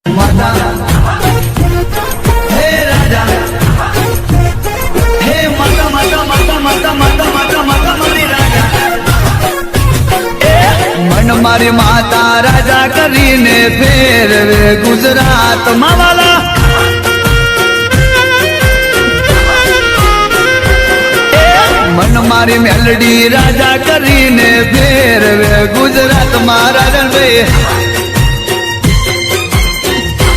માતા હે રાજા હે માતા માતા માતા માતા માતા માતા માતા મારી રાજા મન મારી માતા રાજા કરીને ફેરવે ગુજરાત માં વાલા મન મારી મેલડી રાજા કરીને ફેરવે ગુજરાત માં રાજન ભાઈ